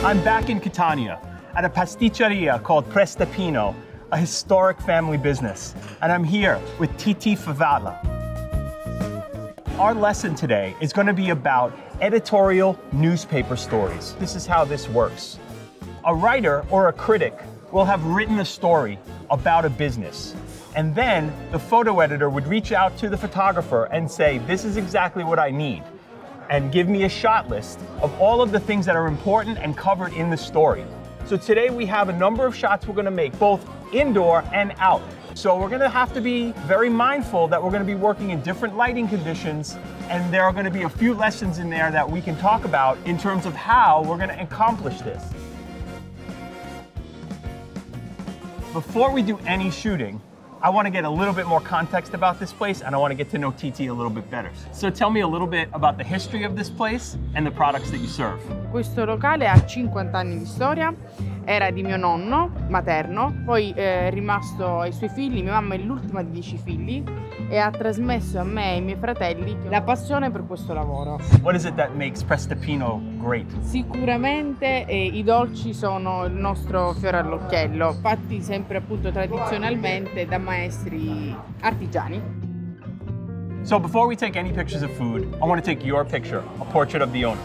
I'm back in Catania at a pasticceria called Prestapino, a historic family business. And I'm here with Titi Favala. Our lesson today is going to be about editorial newspaper stories. This is how this works. A writer or a critic will have written a story about a business. And then the photo editor would reach out to the photographer and say, this is exactly what I need, and give me a shot list of all of the things that are important and covered in the story. So today we have a number of shots we're gonna make, both indoor and out. So we're gonna have to be very mindful that we're gonna be working in different lighting conditions, and there are gonna be a few lessons in there that we can talk about in terms of how we're gonna accomplish this. Before we do any shooting, I want to get a little bit more context about this place, and I want to get to know Titi a little bit better. So tell me a little bit about the history of this place and the products that you serve. Questo locale ha 50 anni di storia, era di mio nonno materno, poi è rimasto ai suoi figli, mia mamma è l'ultima di 10 figli e ha trasmesso a me e ai miei fratelli la passione per questo lavoro. What is it that makes Prestapino great? Sicuramente i dolci sono il nostro fiore all'occhiello, fatti sempre appunto tradizionalmente da maestri artigiani. So before we take any pictures of food, I want to take your picture, a portrait of the owner.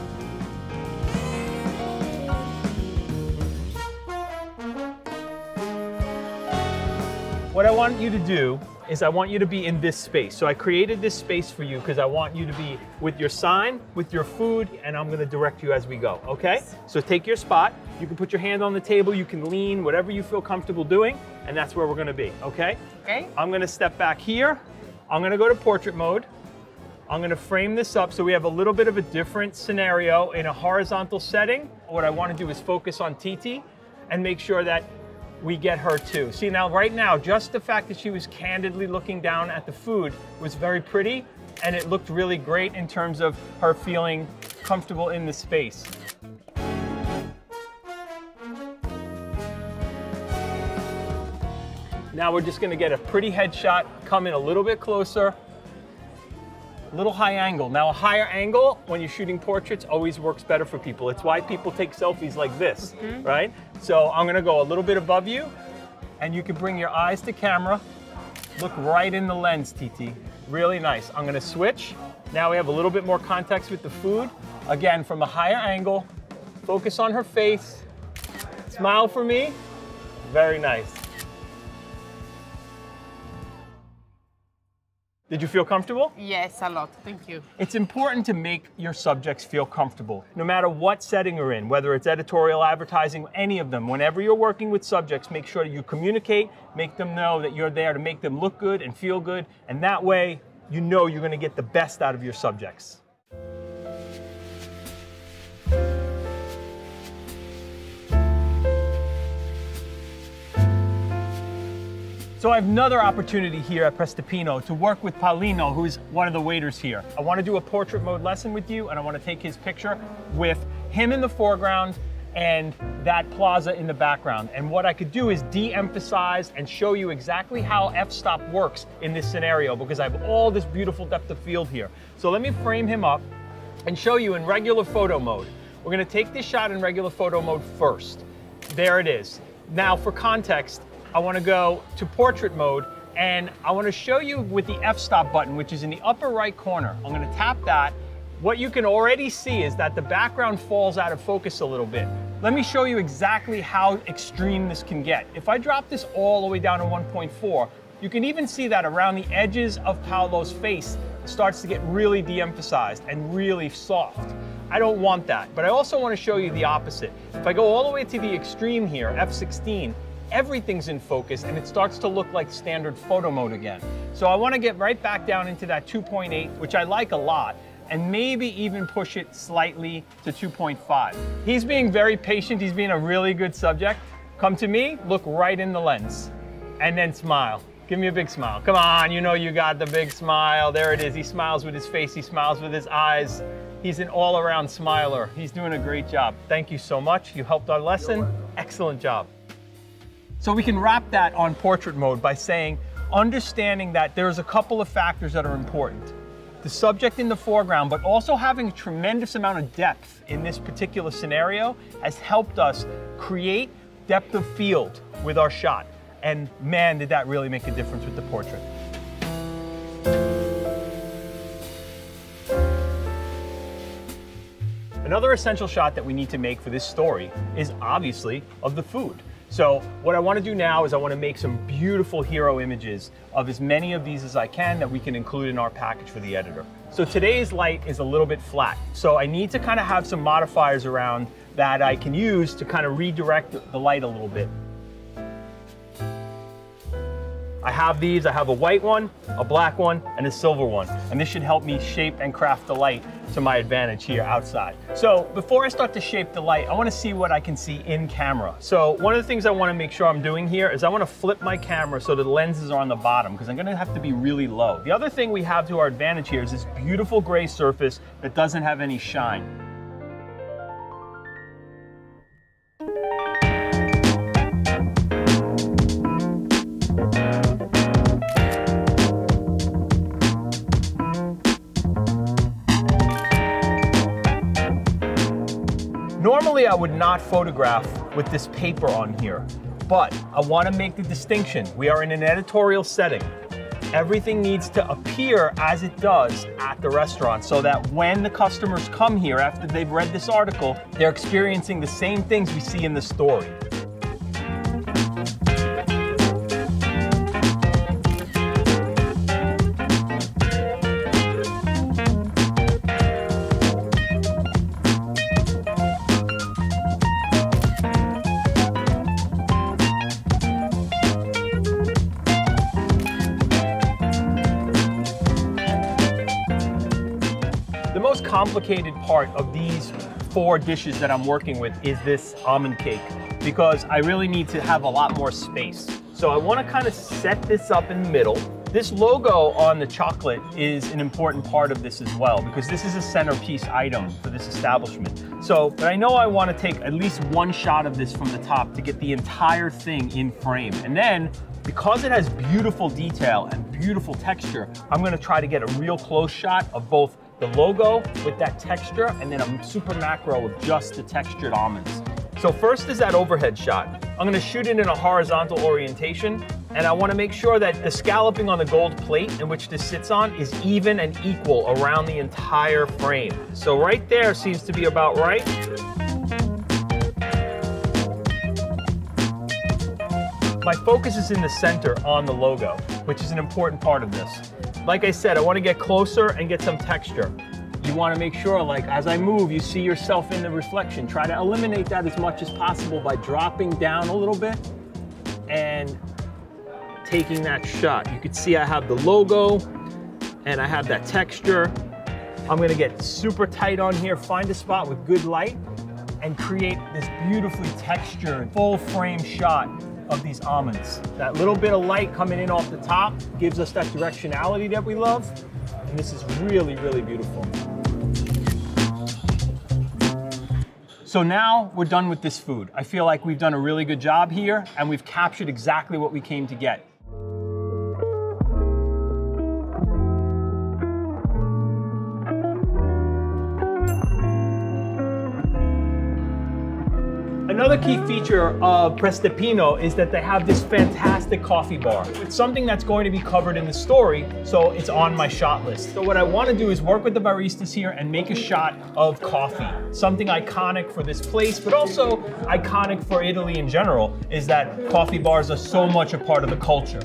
What I want you to do is I want you to be in this space. So I created this space for you because I want you to be with your sign, with your food, and I'm going to direct you as we go, okay? So take your spot. You can put your hand on the table, you can lean, whatever you feel comfortable doing, and that's where we're going to be, okay? Okay. I'm going to step back here. I'm going to go to portrait mode. I'm going to frame this up so we have a little bit of a different scenario in a horizontal setting. What I want to do is focus on Titi and make sure that we get her too. See, now right now, just the fact that she was candidly looking down at the food was very pretty, and it looked really great in terms of her feeling comfortable in the space. Now we're just gonna get a pretty headshot, come in a little bit closer, little high angle. Now a higher angle when you're shooting portraits always works better for people. It's why people take selfies like this, right? So I'm gonna go a little bit above you, and you can bring your eyes to camera. Look right in the lens, Titi. Really nice. I'm gonna switch. Now we have a little bit more context with the food. Again, from a higher angle, focus on her face. Smile for me. Very nice. Did you feel comfortable? Yes, a lot. Thank you. It's important to make your subjects feel comfortable, no matter what setting you're in, whether it's editorial, advertising, any of them. Whenever you're working with subjects, make sure you communicate, make them know that you're there to make them look good and feel good, and that way, you know you're going to get the best out of your subjects. So I have another opportunity here at Prestapino to work with Paolino, who's one of the waiters here. I want to do a portrait mode lesson with you, and I want to take his picture with him in the foreground and that plaza in the background. And what I could do is de-emphasize and show you exactly how f-stop works in this scenario, because I have all this beautiful depth of field here. So let me frame him up and show you in regular photo mode. We're going to take this shot in regular photo mode first. There it is. Now for context, I want to go to portrait mode, and I want to show you with the f-stop button, which is in the upper right corner. I'm going to tap that. What you can already see is that the background falls out of focus a little bit. Let me show you exactly how extreme this can get. If I drop this all the way down to 1.4, you can even see that around the edges of Paolo's face starts to get really de-emphasized and really soft. I don't want that, but I also want to show you the opposite. If I go all the way to the extreme here, F16, everything's in focus and it starts to look like standard photo mode again. So I want to get right back down into that 2.8, which I like a lot, and maybe even push it slightly to 2.5. He's being very patient. He's being a really good subject. Come to me, look right in the lens, and then smile. Give me a big smile. Come on, you know you got the big smile. There it is. He smiles with his face. He smiles with his eyes. He's an all-around smiler. He's doing a great job. Thank you so much. You helped our lesson. Excellent job. So we can wrap that on portrait mode by saying, understanding that there's a couple of factors that are important. the subject in the foreground, but also having a tremendous amount of depth in this particular scenario has helped us create depth of field with our shot. And man, did that really make a difference with the portrait. Another essential shot that we need to make for this story is obviously of the food. So what I want to do now is I want to make some beautiful hero images of as many of these as I can that we can include in our package for the editor. So today's light is a little bit flat. So I need to kind of have some modifiers around that I can use to kind of redirect the light a little bit. I have these, I have a white one, a black one, and a silver one. And this should help me shape and craft the light to my advantage here outside. So before I start to shape the light, I want to see what I can see in camera. So one of the things I want to make sure I'm doing here is I want to flip my camera so the lenses are on the bottom because I'm going to have to be really low. The other thing we have to our advantage here is this beautiful gray surface that doesn't have any shine. Normally I would not photograph with this paper on here, but I want to make the distinction. We are in an editorial setting. Everything needs to appear as it does at the restaurant so that when the customers come here after they've read this article, they're experiencing the same things we see in the story. The most complicated part of these 4 dishes that I'm working with is this almond cake because I really need to have a lot more space. So I want to kind of set this up in the middle. This logo on the chocolate is an important part of this as well because this is a centerpiece item for this establishment. So, but I know I want to take at least one shot of this from the top to get the entire thing in frame. And then, because it has beautiful detail and beautiful texture, I'm going to try to get a real close shot of both the logo with that texture and then a super macro of just the textured almonds. So first is that overhead shot. I'm gonna shoot it in a horizontal orientation and I wanna make sure that the scalloping on the gold plate in which this sits on is even and equal around the entire frame. So right there seems to be about right. My focus is in the center on the logo, which is an important part of this. Like I said, I want to get closer and get some texture. You want to make sure, like, as I move, you see yourself in the reflection. Try to eliminate that as much as possible by dropping down a little bit and taking that shot. You can see I have the logo and I have that texture. I'm going to get super tight on here, find a spot with good light, and create this beautifully textured, full frame shot of these almonds. That little bit of light coming in off the top gives us that directionality that we love. And this is really, really beautiful. So now we're done with this food. I feel like we've done a really good job here and we've captured exactly what we came to get. Another key feature of Prestipino is that they have this fantastic coffee bar. It's something that's going to be covered in the story, so it's on my shot list. So what I want to do is work with the baristas here and make a shot of coffee. Something iconic for this place, but also iconic for Italy in general, is that coffee bars are so much a part of the culture.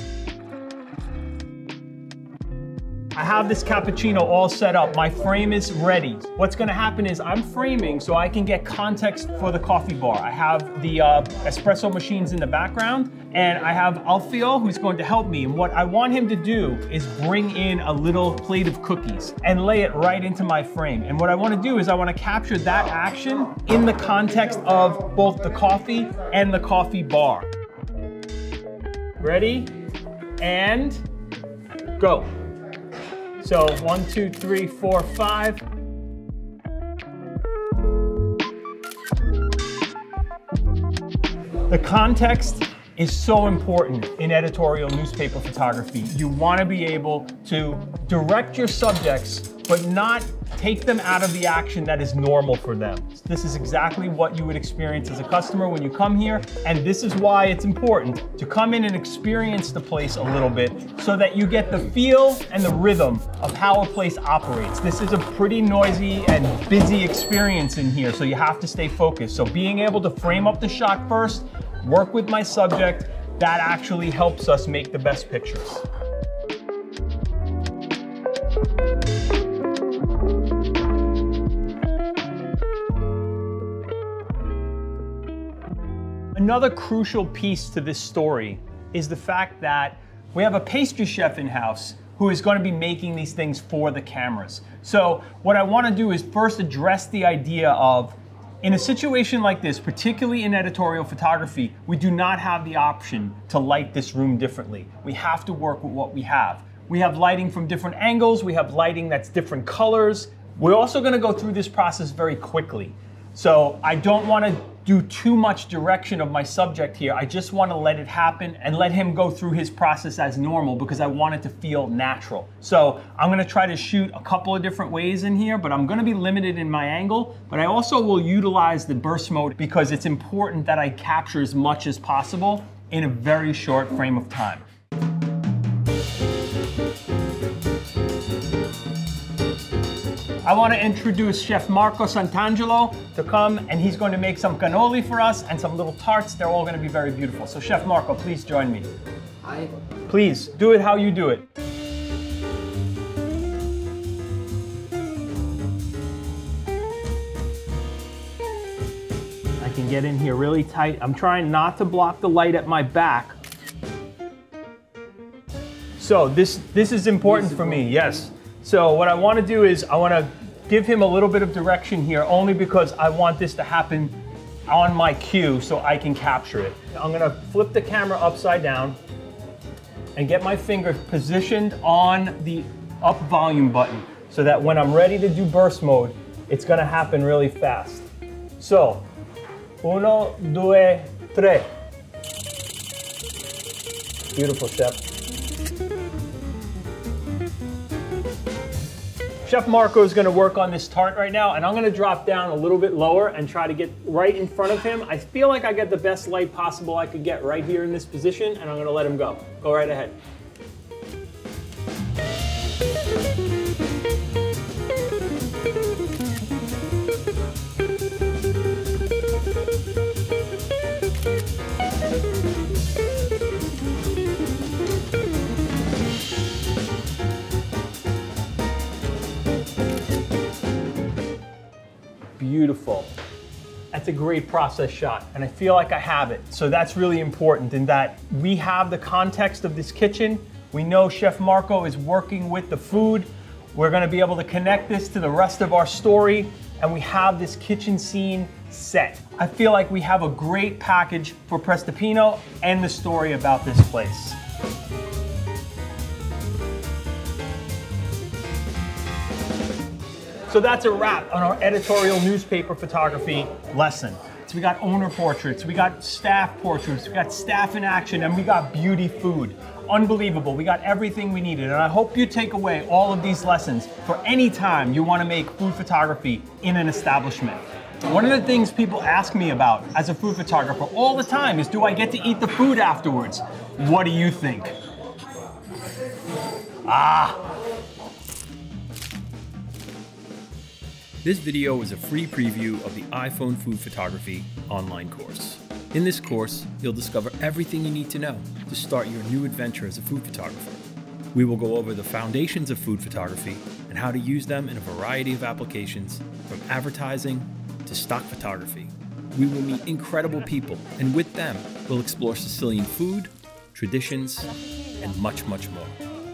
I have this cappuccino all set up. My frame is ready. What's gonna happen is I'm framing so I can get context for the coffee bar. I have the espresso machines in the background and I have Alfio who's going to help me. And what I want him to do is bring in a little plate of cookies and lay it right into my frame. And what I wanna do is I wanna capture that action in the context of both the coffee and the coffee bar. Ready? And go. So 1, 2, 3, 4, 5. The context is so important in editorial newspaper photography. You want to be able to direct your subjects, but not take them out of the action that is normal for them. This is exactly what you would experience as a customer when you come here, and this is why it's important to come in and experience the place a little bit so that you get the feel and the rhythm of how a place operates. This is a pretty noisy and busy experience in here, so you have to stay focused. So being able to frame up the shot first, work with my subject, that actually helps us make the best pictures. Another crucial piece to this story is the fact that we have a pastry chef in-house who is going to be making these things for the cameras. So what I want to do is first address the idea of, in a situation like this, particularly in editorial photography, we do not have the option to light this room differently. We have to work with what we have. We have lighting from different angles, we have lighting that's different colors. We're also going to go through this process very quickly. So I don't want to do too much direction of my subject here. I just want to let it happen and let him go through his process as normal because I want it to feel natural. So I'm going to try to shoot a couple of different ways in here, but I'm going to be limited in my angle. But I also will utilize the burst mode because it's important that I capture as much as possible in a very short frame of time. I want to introduce Chef Marco Santangelo to come, and he's going to make some cannoli for us and some little tarts. They're all going to be very beautiful. So Chef Marco, please join me. Hi. Please, do it how you do it. I can get in here really tight. I'm trying not to block the light at my back. So this is important for me, yes. So what I want to do is I want to give him a little bit of direction here only because I want this to happen on my cue so I can capture it. I'm going to flip the camera upside down and get my finger positioned on the up volume button so that when I'm ready to do burst mode, it's going to happen really fast. So, 1, 2, 3. Beautiful, Chef. Chef Marco is going to work on this tart right now, and I'm going to drop down a little bit lower and try to get right in front of him. I feel like I get the best light possible I could get right here in this position, and I'm going to let him go. Go right ahead. Beautiful. That's a great process shot, and I feel like I have it. So that's really important in that we have the context of this kitchen. We know Chef Marco is working with the food. We're going to be able to connect this to the rest of our story, and we have this kitchen scene set. I feel like we have a great package for Prestipino and the story about this place. So that's a wrap on our editorial newspaper photography lesson. So we got owner portraits, we got staff portraits, we got staff in action, and we got beauty food. Unbelievable, we got everything we needed. And I hope you take away all of these lessons for any time you want to make food photography in an establishment. One of the things people ask me about as a food photographer all the time is, do I get to eat the food afterwards? What do you think? This video is a free preview of the iPhone Food Photography online course. In this course, you'll discover everything you need to know to start your new adventure as a food photographer. We will go over the foundations of food photography and how to use them in a variety of applications, from advertising to stock photography. We will meet incredible people, and with them, we'll explore Sicilian food, traditions, and much, much more.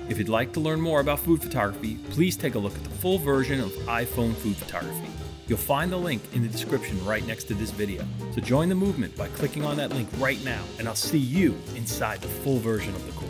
If you'd like to learn more about food photography, please take a look at the full version of iPhone Food Photography. You'll find the link in the description right next to this video. So join the movement by clicking on that link right now, and I'll see you inside the full version of the course.